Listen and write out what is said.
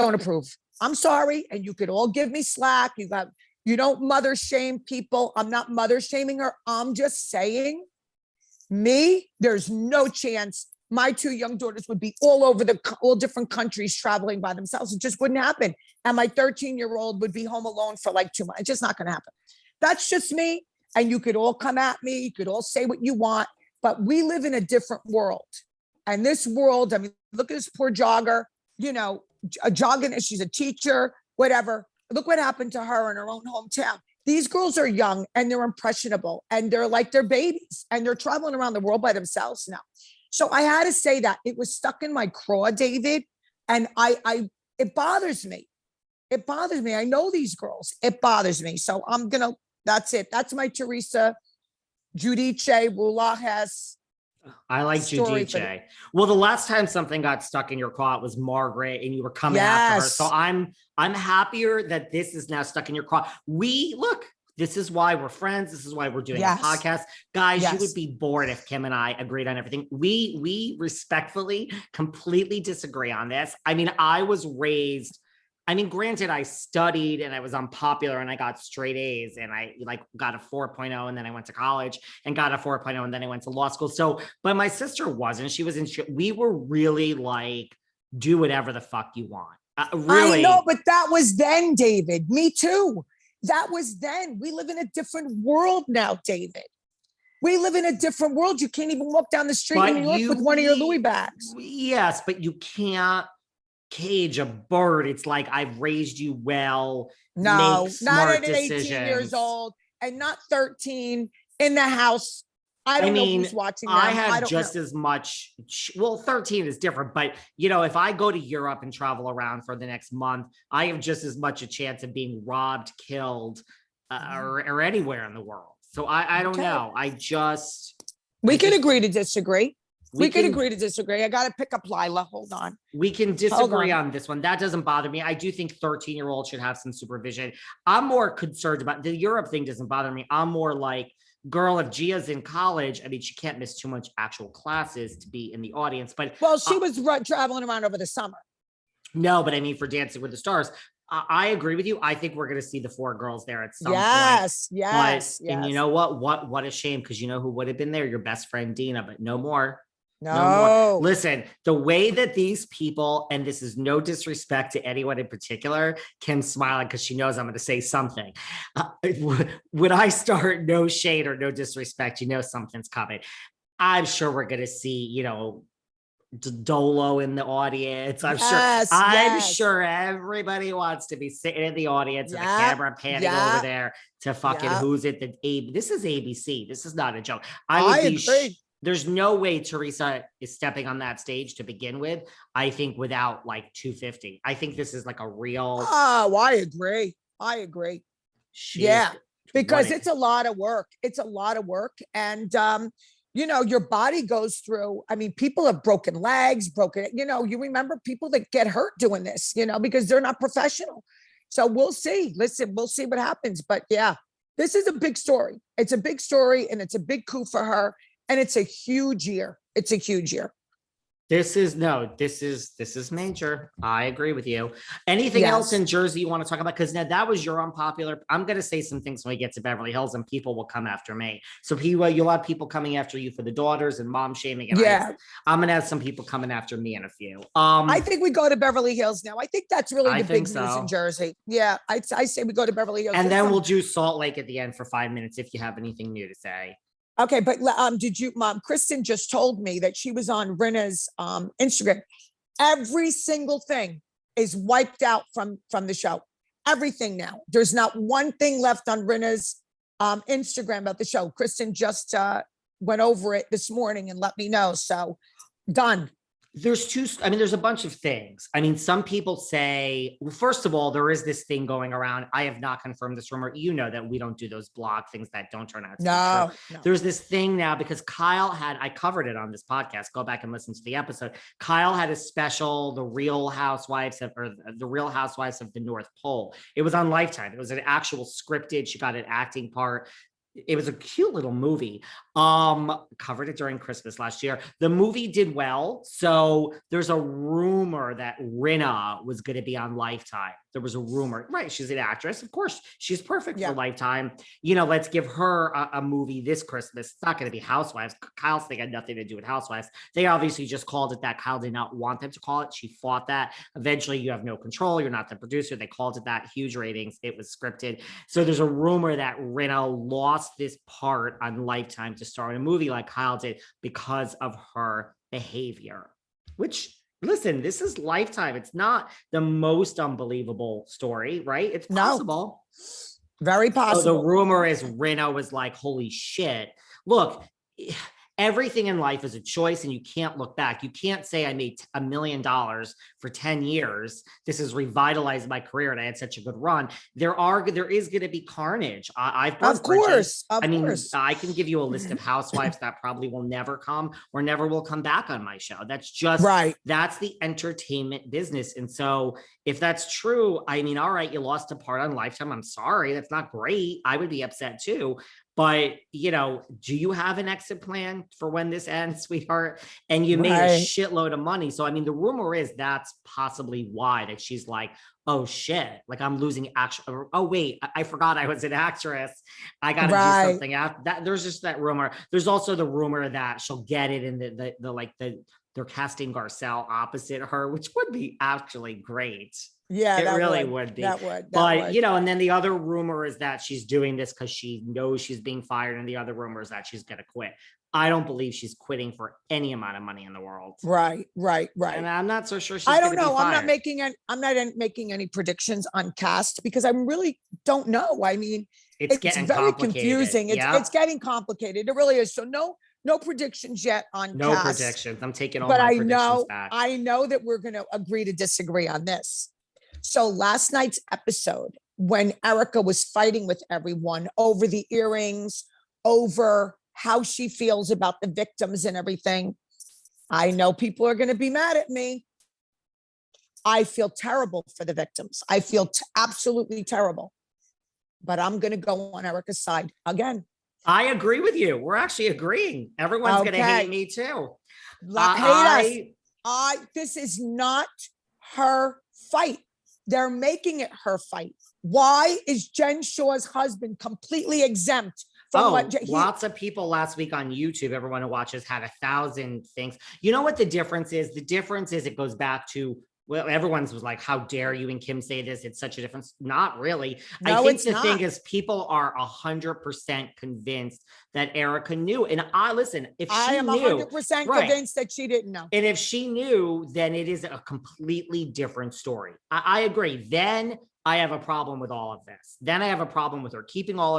don't approve. I'm sorry. And you could all give me slack. You don't mother shame people. I'm not mother shaming her. I'm just saying, there's no chance my two young daughters would be all different countries traveling by themselves. It just wouldn't happen. And my 13-year-old would be home alone for like 2 months. It's just not going to happen. That's just me. And you could all come at me. You could all say what you want, but we live in a different world. And this world, I mean, look at this poor jogger, jogging. She's a teacher, whatever. Look what happened to her in her own hometown. These girls are young and they're impressionable and they're like they're babies and they're traveling around the world by themselves now. So I had to say that it was stuck in my craw, David. And it bothers me. It bothers me. I know these girls. It bothers me. So that's it. That's my Teresa Giudice Rulajes. I like Giudice. Well, the last time something got stuck in your craw was Margaret and you were coming after her. So I'm happier that this is now stuck in your craw. This is why we're friends. This is why we're doing a podcast. Guys, you would be bored if Kim and I agreed on everything. We respectfully completely disagree on this. I mean, granted, I studied and I was unpopular and I got straight A's and I got a 4.0 and then I went to college and got a 4.0 and then I went to law school. So, but my sister wasn't. She was we were really like, do whatever the fuck you want. Really. I know, but that was then, David. Me too. That was then. We live in a different world now, David. We live in a different world. You can't even walk down the street in New York with one of your Louis bags. Yes, but you can't cage a bird. It's like, I've raised you well. No, not at 18 years old and not 13 in the house. I don't know who's watching them. I have just as much. Well, 13 is different, but if I go to Europe and travel around for the next month, I have just as much a chance of being robbed, killed, or anywhere in the world. So I don't know. We can agree to disagree. We could agree to disagree. I got to pick up Lila. Hold on. We can disagree on this one. That doesn't bother me. I do think 13-year-olds should have some supervision. I'm more concerned about the Europe thing. Doesn't bother me. I'm more like, girl, if Gia's in college, I mean, she can't miss too much actual classes to be in the audience. But she was traveling around over the summer. No, but I mean, for Dancing with the Stars, I agree with you. I think we're going to see the 4 girls there at some point. Yes. And you know what? What a shame, because you know who would have been there? Your best friend Dina, but no more. No more. Listen, the way that these people, and this is no disrespect to anyone in particular, Kim's smiling because she knows I'm going to say something. When I start no shade or no disrespect, something's coming. I'm sure we're going to see, Dolo in the audience. I'm sure everybody wants to be sitting in the audience and the camera panning over there to fucking who's it? This is ABC. This is not a joke. I agree. There's no way Teresa is stepping on that stage to begin with. I think without like 250. I think this is like a real. Oh, I agree. Because it's a lot of work. And, your body goes through, I mean, people have broken legs, you remember people that get hurt doing this, because they're not professional. So we'll see. Listen, we'll see what happens. But this is a big story. It's a big story and it's a big coup for her. And it's a huge year. This is major. I agree with you. Anything else in Jersey you want to talk about? Because now that was your unpopular. I'm going to say some things when we get to Beverly Hills and people will come after me. So you'll have people coming after you for the daughters and mom shaming. And I'm going to have some people coming after me in a few. I think we go to Beverly Hills now. I think that's really the big news in Jersey. Yeah, I say we go to Beverly Hills. And then we'll do Salt Lake at the end for 5 minutes if you have anything new to say. Okay, but Kristen just told me that she was on Rinna's Instagram. Every single thing is wiped out from the show. Everything now. There's not one thing left on Rinna's Instagram about the show. Kristen just went over it this morning and let me know. So done. There's a bunch of things. I mean, some people say, well, first of all, there is this thing going around. I have not confirmed this rumor. That we don't do those blog things that don't turn out to be true. No. There's this thing now because I covered it on this podcast. Go back and listen to the episode. Kyle had a special, The Real Housewives of the North Pole. It was on Lifetime. It was an actual scripted. She got an acting part. It was a cute little movie. Covered it during Christmas last year. The movie did well. So there's a rumor that RInna was going to be on Lifetime. There was a rumor, right? She's an actress. Of course, she's perfect Yeah. for Lifetime. You know, let's give her a movie this Christmas. It's not going to be Housewives. Kyle's thing had nothing to do with Housewives. They obviously just called it that. Kyle did not want them to call it. She fought that. Eventually, you have no control. You're not the producer. They called it that. Huge ratings. It was scripted. So there's a rumor that RInna lost this part on Lifetime to star in a movie like Kyle did because of her behavior, which, listen, this is Lifetime. It's not the most unbelievable story, right? It's possible. No. Very possible. So the rumor is RInna was like, holy shit. Look, everything in life is a choice and you can't look back. You can't say I made $1 million for 10 years. This has revitalized my career and I had such a good run. There is going to be carnage. I've Of course. Of course. I can give you a list of housewives that probably will never come or never will come back on my show. That's just, right. That's the entertainment business. And so if that's true, I mean, all right, you lost a part on Lifetime. I'm sorry. That's not great. I would be upset too. But, you know, do you have an exit plan for when this ends, sweetheart? And you made a shitload of money. So, I mean, the rumor is that's possibly why, that she's like, oh shit, like I'm losing action. Oh, wait, I forgot I was an actress. I got to do something after that. There's just that rumor. There's also the rumor that she'll get it in they're casting Garcelle opposite her, which would be actually great. Yeah, it really would be. That would. But, you know, and then the other rumor is that she's doing this because she knows she's being fired. And the other rumor is that she's going to quit. I don't believe she's quitting for any amount of money in the world. Right. And I'm not so sure she's I don't know. I'm not making any predictions on cast because I really don't know. I mean, it's getting very confusing. It's getting complicated. It really is. So no predictions yet on no cast. predictions. I'm taking all my predictions back. I know that we're going to agree to disagree on this. So last night's episode, when Erica was fighting with everyone over the earrings, over how she feels about the victims and everything, I know people are going to be mad at me. I feel terrible for the victims. I feel absolutely terrible. But I'm going to go on Erica's side again. I agree with you. We're actually agreeing. Everyone's going to hate me too. Hate us. This is not her fight. They're making it her fight. Why is Jen Shaw's husband completely exempt from lots of people last week on YouTube, everyone who watches had 1,000 things. You know what the difference is? The difference is it goes back to, well, everyone's was like, how dare you and Kim say this? It's such a difference. Not really. No, I think the thing is people are 100% convinced that Erica knew. And if she am knew, 100% convinced that she didn't know. And if she knew, then it is a completely different story. I agree. Then I have a problem with all of this. Then I have a problem with her keeping all of